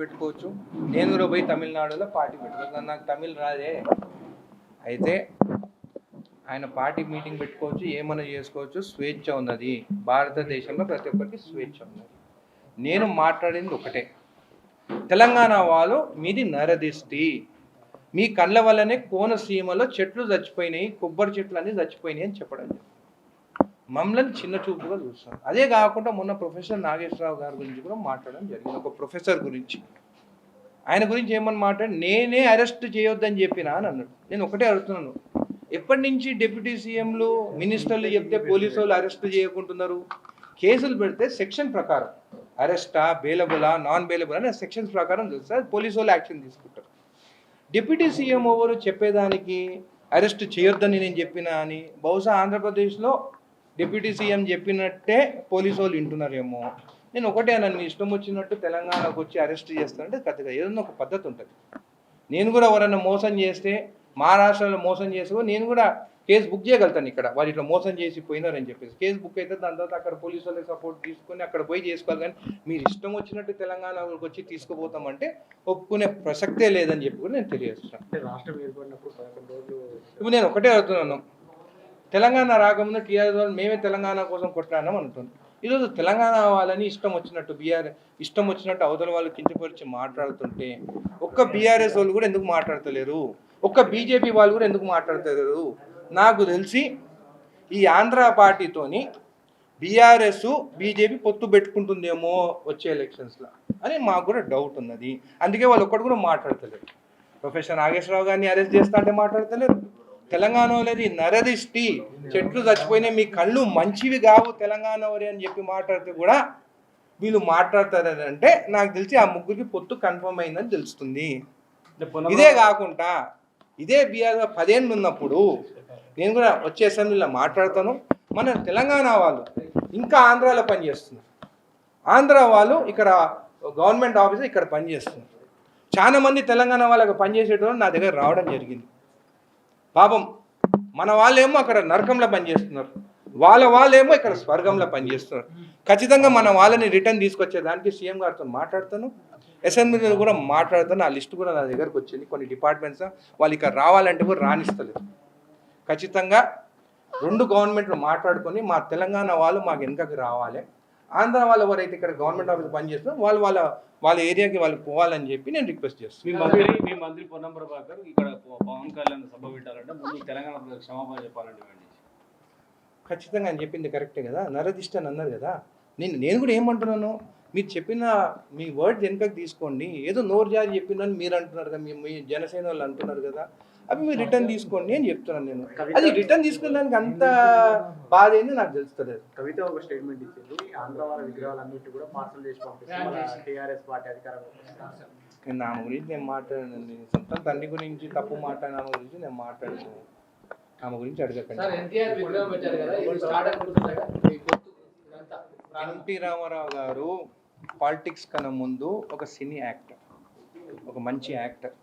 పెట్టుకోవచ్చు. నేను కూడా పోయి తమిళనాడులో పార్టీ పెట్టుకోవచ్చు. నాకు తమిళ్ రాదే. అయితే ఆయన పార్టీ మీటింగ్ పెట్టుకోవచ్చు, ఏమైనా చేసుకోవచ్చు, స్వేచ్ఛ ఉన్నది. భారతదేశంలో ప్రతి ఒక్కరికి స్వేచ్ఛ ఉన్నది. నేను మాట్లాడింది ఒకటే, తెలంగాణ వాళ్ళు మీది నరదిష్టి, మీ కళ్ళ వల్లనే కోనసీమలో చెట్లు చచ్చిపోయినాయి, కొబ్బరి చెట్లు అన్నీ చచ్చిపోయినాయి అని చెప్పడం. మమ్మల్ని చిన్న చూపుగా చూస్తాం. అదే కాకుండా మొన్న ప్రొఫెసర్ నాగేశ్వరరావు గారి గురించి కూడా మాట్లాడడం జరిగింది. ఒక ప్రొఫెసర్ గురించి, ఆయన గురించి ఏమని మాట్లాడి, నేనే అరెస్ట్ చేయొద్దని చెప్పినా అని అన్నాడు. నేను ఒకటే అడుగుతున్నాను, ఎప్పటి నుంచి డిప్యూటీ సీఎంలు మినిస్టర్లు చెప్తే పోలీసు వాళ్ళు అరెస్ట్ చేయకుంటున్నారు? కేసులు పెడితే సెక్షన్ ప్రకారం అరెస్టా, బెయిలబులా, నాన్ బెయిలబుల్ అనే సెక్షన్స్ ప్రకారం తెలుస్తుంది, పోలీసు వాళ్ళు యాక్షన్ తీసుకుంటారు. డిప్యూటీ సీఎం ఎవరు చెప్పేదానికి అరెస్ట్ చేయొద్దని నేను చెప్పినా అని? బహుశా ఆంధ్రప్రదేశ్లో డిప్యూటీ సీఎం చెప్పినట్టే పోలీసు వాళ్ళు వింటున్నారేమో. నేను ఒకటే, నన్ను ఇష్టం వచ్చినట్టు తెలంగాణకు వచ్చి అరెస్ట్ చేస్తానంటే కథగా ఏదన్నా ఒక పద్ధతి ఉంటుంది. నేను కూడా ఎవరన్నా మోసం చేస్తే, మహారాష్ట్రలో మోసం చేసి నేను కూడా కేసు బుక్ చేయగలుగుతాను. ఇక్కడ వాళ్ళు ఇట్లా మోసం చేసి పోయినారని చెప్పేసి కేసు బుక్ అయితే దాని తర్వాత అక్కడ పోలీసు వాళ్ళకి సపోర్ట్ తీసుకొని అక్కడ పోయి చేసుకోవాలి. కానీ మీరు ఇష్టం వచ్చినట్టు తెలంగాణకు వచ్చి తీసుకుపోతామంటే ఒప్పుకునే ప్రసక్తే లేదని చెప్పి కూడా నేను తెలియజేస్తున్నాను. రాష్ట్రం ఏర్పడినప్పుడు 11 రోజులు ఇప్పుడు నేను ఒకటే అడుగుతున్నాను, తెలంగాణ రాకముందు టీఆర్ఎస్ వాళ్ళు మేమే తెలంగాణ కోసం కొట్లాడినాం అంటుంది. ఈరోజు తెలంగాణ వాళ్ళని ఇష్టం వచ్చినట్టు ఇష్టం వచ్చినట్టు అవతల వాళ్ళు కించపరిచి మాట్లాడుతుంటే ఒక్క బీఆర్ఎస్ వాళ్ళు కూడా ఎందుకు మాట్లాడతలేరు? ఒక్క బీజేపీ వాళ్ళు కూడా ఎందుకు మాట్లాడతలేరు? నాకు తెలిసి ఈ ఆంధ్ర పార్టీతోని బీఆర్ఎస్ బీజేపీ పొత్తు పెట్టుకుంటుందేమో వచ్చే ఎలక్షన్స్లో అని మాకు కూడా డౌట్ ఉన్నది. అందుకే వాళ్ళు ఒక్కటి కూడా మాట్లాడతలేరు. ప్రొఫెసర్ నాగేశ్వరరావు గారిని అరెస్ట్ చేస్తా అంటే మాట్లాడతలేరు. తెలంగాణ అనేది నరదిష్టి, చెట్లు చచ్చిపోయినాయి, మీ కళ్ళు మంచివి కావు తెలంగాణ వరి అని చెప్పి మాట్లాడితే కూడా వీళ్ళు మాట్లాడతారంటే నాకు తెలిసి ఆ ముగ్గురికి పొత్తు కన్ఫర్మ్ అయిందని తెలుస్తుంది. ఇదే కాకుండా ఇదే బీఆర్ 10 ఏళ్ళు ఉన్నప్పుడు నేను కూడా వచ్చే అసెంబ్లీలో మాట్లాడతాను. మన తెలంగాణ వాళ్ళు ఇంకా ఆంధ్రాలో పనిచేస్తున్నారు, ఆంధ్ర వాళ్ళు ఇక్కడ గవర్నమెంట్ ఆఫీసర్ ఇక్కడ పనిచేస్తున్నారు. చాలా మంది తెలంగాణ వాళ్ళకి పనిచేసేటప్పుడు నా దగ్గర రావడం జరిగింది. పాపం మన వాళ్ళేమో అక్కడ నరకంలో పనిచేస్తున్నారు, వాళ్ళేమో ఇక్కడ స్వర్గంలో పనిచేస్తున్నారు. ఖచ్చితంగా మన వాళ్ళని రిటర్న్ తీసుకొచ్చేదానికి సీఎం గారితో మాట్లాడతాను, అసెంబ్లీలో కూడా మాట్లాడతాను. ఆ లిస్ట్ కూడా నా దగ్గరకు వచ్చింది. కొన్ని డిపార్ట్మెంట్స్ వాళ్ళు ఇక్కడ రావాలంటే కూడా రాణిస్తలేదు. ఖచ్చితంగా 2 గవర్నమెంట్లు మాట్లాడుకొని మా తెలంగాణ వాళ్ళు మాకు వెనుకకి రావాలి, ఆంధ్ర వాళ్ళు ఎవరైతే ఇక్కడ గవర్నమెంట్ ఆఫీస్ పనిచేస్తున్నారో వాళ్ళ ఏరియాకి వాళ్ళు పోవాలని చెప్పి నేను రిక్వెస్ట్ చేస్తున్నాను. మీ మంత్రి పొన్నం ప్రభాకర్ ఇక్కడ పవన్ కళ్యాణ్ సభ పెట్టాలంటే ముందు తెలంగాణ క్షమాపణ చెప్పాలండి. ఖచ్చితంగా అని చెప్పింది కరెక్టే కదా, నరదిష్టి అని అన్నారు కదా. నేను కూడా ఏమంటున్నాను, మీరు చెప్పిన మీ వర్డ్స్ వెనుకకి తీసుకోండి. ఏదో నోరు జారి చెప్పినని మీరు అంటున్నారు కదా, మీ జనసేన వాళ్ళు అంటున్నారు కదా, అవి మీరు రిటర్న్ తీసుకోండి అని చెప్తున్నాను. నేను అది రిటర్న్ తీసుకున్నానికి అంత బాధ ఏంది నాకు తెలుస్తలేదు. కవిత ఒక స్టేట్మెంట్ ఇచ్చింది, ఆంధ్ర వాళ్ళ విగ్రహాలన్నిటి కూడా పార్సల్ చేసి పంపిస్తారు టీఆర్ఎస్ పార్టీ అధికారంలో. నా గురించి నేను మాట్లాడాను, సొంతం తండ్రి గురించి తప్పు మాట్లాడిన ఆమె గురించి నేను మాట్లాడాను. ఆమె గురించి అడగకండి. ఎన్టీ రామారావు గారు పాలిటిక్స్ కన్నా ముందు ఒక సినీ యాక్టర్, ఒక మంచి యాక్టర్.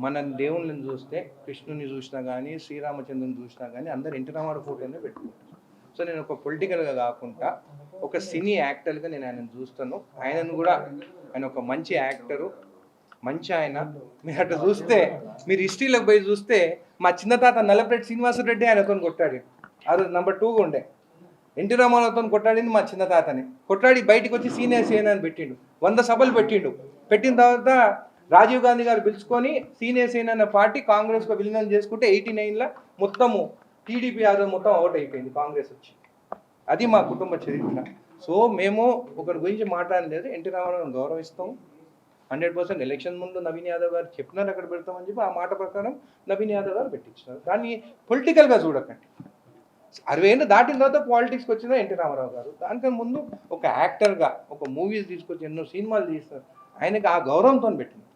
మన దేవుళ్ళని చూస్తే కృష్ణుని చూసినా కానీ, శ్రీరామచంద్రుని చూసినా కానీ అందరు ఎన్టీ రామారావు ఫోటోనే పెట్టుకుంటారు. సో నేను ఒక పొలిటికల్గా కాకుండా ఒక సినీ యాక్టర్గా నేను ఆయనను చూస్తాను. ఆయనను కూడా ఆయన ఒక మంచి యాక్టరు, మంచి ఆయన. మీరు అట్లా చూస్తే, మీరు హిస్టరీలోకి పోయి చూస్తే మా చిన్న తాత నల్లపరెడ్డి శ్రీనివాసరెడ్డి ఆయనతో కొట్టాడు. ఆ రోజు నెంబర్ 2 ఉండే. ఎన్టీ రామారావుతో కొట్టాడింది మా చిన్న తాతని. కొట్టాడి బయటికి వచ్చి సీనియర్ సీఎన్ అని పెట్టిండు, 100 సభలు పెట్టిండు. పెట్టిన తర్వాత రాజీవ్ గాంధీ గారు పిలుచుకొని సీనియర్ సేన అనే పార్టీ కాంగ్రెస్లో విలీనం చేసుకుంటే 89లో మొత్తము టీడీపీ ఆధార్ మొత్తం అవుట్ అయిపోయింది, కాంగ్రెస్ వచ్చి. అది మా కుటుంబ చరిత్ర. సో మేము ఒకరి గురించి మాట్లాడలేదు, ఎన్టీ రామారావుని గౌరవిస్తాం 100%. ఎలక్షన్ ముందు నవీన్ యాదవ్ గారు చెప్పినారు అక్కడ పెడతామని చెప్పి, ఆ మాట ప్రకారం నవీన్ యాదవ్ గారు పెట్టించినారు. దాన్ని పొలిటికల్గా చూడకండి. 60 ఏళ్ళు దాటిన తర్వాత పాలిటిక్స్కి వచ్చిన ఎన్టీ రామారావు గారు, దానికన్నా ముందు ఒక యాక్టర్గా ఒక మూవీస్ తీసుకొచ్చి ఎన్నో సినిమాలు తీస్తారు, ఆయనకి ఆ గౌరవంతో పెట్టింది.